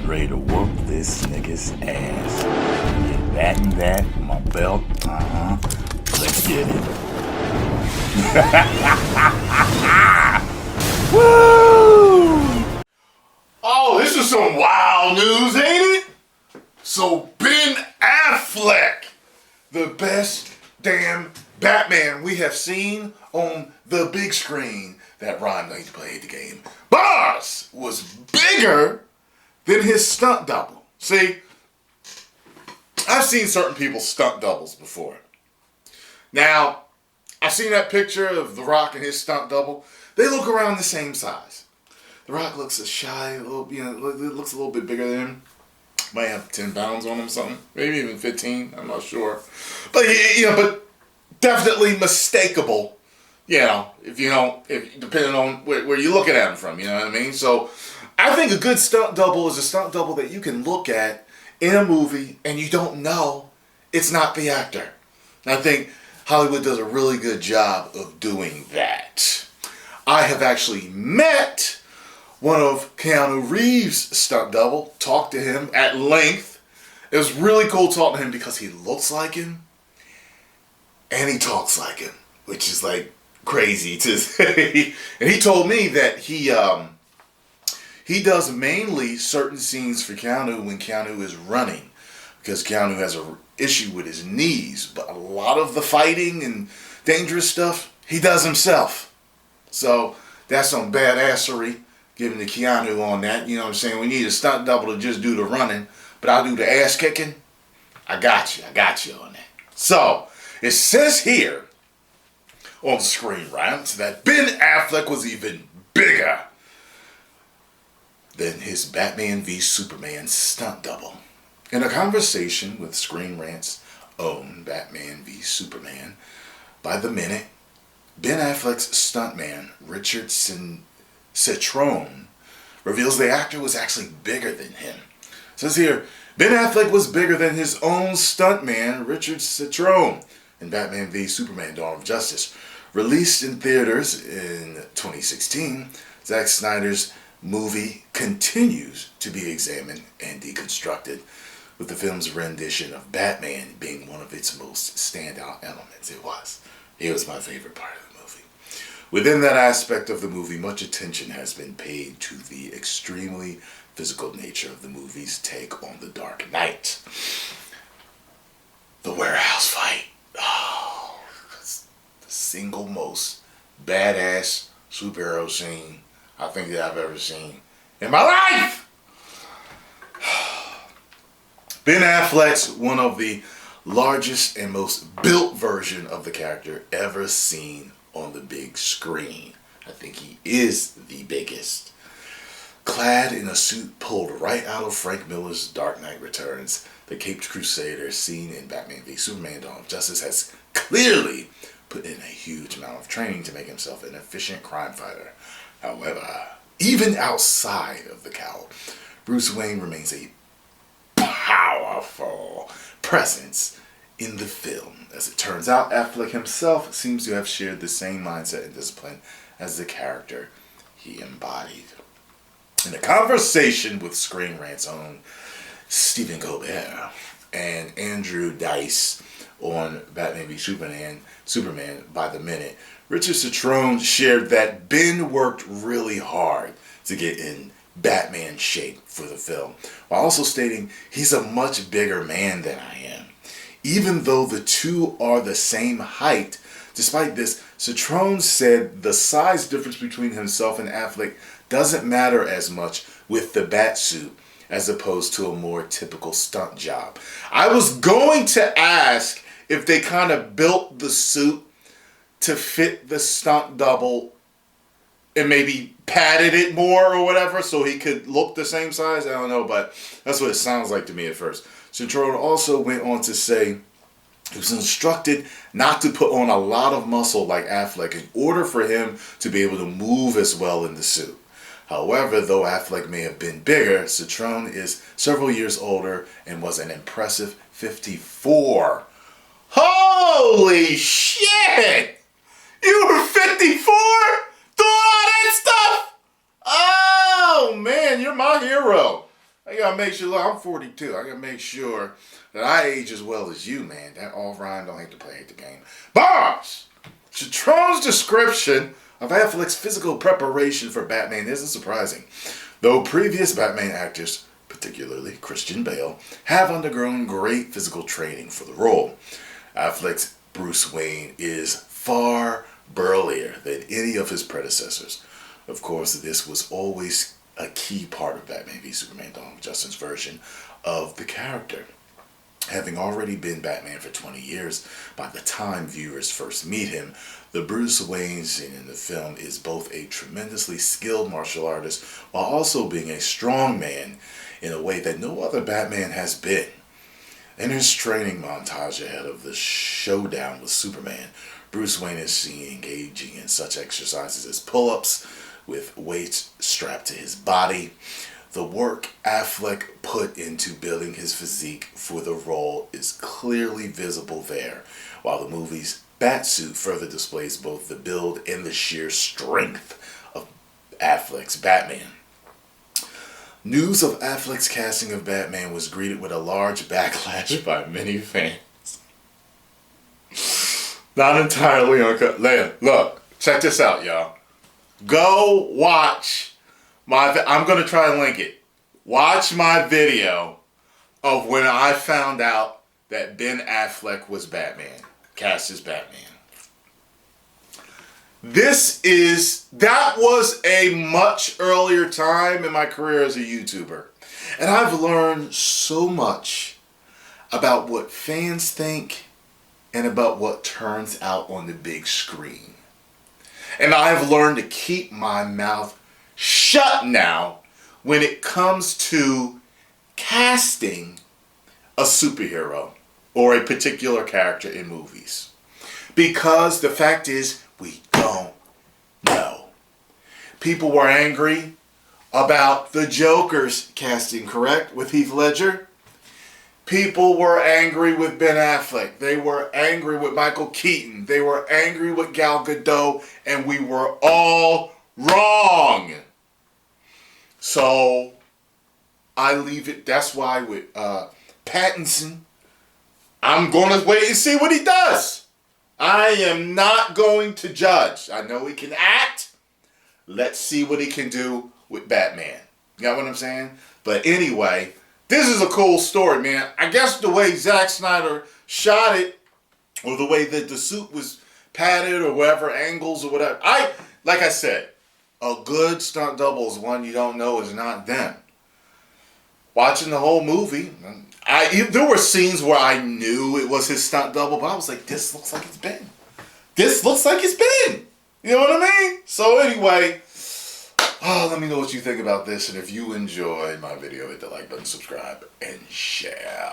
getting ready to whoop this nigga's ass. Get that and that, my belt. Let's get it. Woo! Oh, this is some wild news, ain't it? So Ben Affleck, the best damn Batman we have seen on the big screen, that rhyme that he played the game, Bars, was bigger than his stunt double. See, I've seen certain people's stunt doubles before. Now, I've seen that picture of The Rock and his stunt double. They look around the same size. The Rock looks a little, looks a little bit bigger than him. Might have 10 pounds on him, something. Maybe even 15. I'm not sure. But but definitely mistakable. If depending on where you're looking at him from, you know what I mean? So I think a good stunt double is a stunt double that you can look at in a movie and you don't know it's not the actor. And I think Hollywood does a really good job of doing that. I have actually met one of Keanu Reeves' stunt double, talked to him at length. It was really cool talking to him because he looks like him and he talks like him, which is like crazy to say. And he told me that he does mainly certain scenes for Keanu when Keanu is running, because Keanu has an issue with his knees, but a lot of the fighting and dangerous stuff he does himself. So that's some badassery given to Keanu on that. You know what I'm saying? We need a stunt double to just do the running, but I'll do the ass kicking. I got you on that. So it says here on the screen, right, that Ben Affleck was even bigger than his Batman v Superman stunt double. In a conversation with Screen Rant's own Batman v Superman by the minute, Ben Affleck's stuntman, Richard Citrone, reveals the actor was actually bigger than him. It says here, Ben Affleck was bigger than his own stuntman, Richard Citrone, in Batman v Superman: Dawn of Justice. Released in theaters in 2016, Zack Snyder's movie continues to be examined and deconstructed, with the film's rendition of Batman being one of its most standout elements. It was my favorite part of the movie. Within that aspect of the movie, much attention has been paid to the extremely physical nature of the movie's take on the Dark Knight. The warehouse fight. Oh, that's the single most badass superhero scene I think that I've ever seen in my life. Ben Affleck's one of the largest and most built version of the character ever seen on the big screen. I think he is the biggest. Clad in a suit pulled right out of Frank Miller's Dark Knight Returns, the Caped Crusader seen in Batman v Superman: Dawn of Justice has clearly put in a huge amount of training to make himself an efficient crime fighter. However, even outside of the cowl, Bruce Wayne remains a powerful presence in the film. As it turns out, Affleck himself seems to have shared the same mindset and discipline as the character he embodied. In a conversation with Screen Rant's own Stephen Colbert and Andrew Dice on Batman v Superman by the minute, Richard Citrone shared that Ben worked really hard to get in Batman shape for the film, while also stating he's a much bigger man than I am. Even though the two are the same height, despite this, Citrone said the size difference between himself and Affleck doesn't matter as much with the bat suit as opposed to a more typical stunt job. I was going to ask if they kind of built the suit to fit the stunt double and maybe padded it more or whatever so he could look the same size. I don't know, but that's what it sounds like to me at first. Citrone also went on to say he was instructed not to put on a lot of muscle like Affleck in order for him to be able to move as well in the suit. However, though Affleck may have been bigger, Citrone is several years older and was an impressive 54. Holy shit! You were 54? Doing all that stuff? Oh man, you're my hero. I gotta make sure, look, I'm 42. I gotta make sure that I age as well as you, man. That all rhyme don't hate to play the game. Bars! Chitrone's description of Affleck's physical preparation for Batman isn't surprising. Though previous Batman actors, particularly Christian Bale, have undergone great physical training for the role. Affleck's Bruce Wayne is far burlier than any of his predecessors. Of course, this was always a key part of Batman v Superman Dawn of Justice version of the character. Having already been Batman for 20 years by the time viewers first meet him, the Bruce Wayne seen in the film is both a tremendously skilled martial artist while also being a strong man in a way that no other Batman has been. In his training montage ahead of the showdown with Superman, Bruce Wayne is seen engaging in such exercises as pull-ups with weights strapped to his body. The work Affleck put into building his physique for the role is clearly visible there, while the movie's Batsuit further displays both the build and the sheer strength of Affleck's Batman. News of Affleck's casting of Batman was greeted with a large backlash by many fans. Not entirely uncut. Look, check this out, y'all. Go watch I'm going to try and link it. Watch my video of when I found out that Ben Affleck was Batman. Cast as Batman. That was a much earlier time in my career as a YouTuber. And I've learned so much about what fans think and about what turns out on the big screen. And I've learned to keep my mouth shut now when it comes to casting a superhero or a particular character in movies. Because the fact is, we don't know. People were angry about the Joker's casting, correct? With Heath Ledger. People were angry with Ben Affleck. They were angry with Michael Keaton. They were angry with Gal Gadot. And we were all wrong. So, I leave it. That's why with Pattinson, I'm going to wait and see what he does. I am not going to judge. I know he can act. Let's see what he can do with Batman. You got what I'm saying? But anyway, this is a cool story, man. I guess the way Zack Snyder shot it, or the way that the suit was padded, or whatever angles, or whatever. Like I said, a good stunt double is one you don't know is not them. Watching the whole movie, there were scenes where I knew it was his stunt double, but I was like, this looks like it's Ben. This looks like it's Ben. You know what I mean? So anyway, let me know what you think about this. And if you enjoyed my video, hit the like button, subscribe, and share.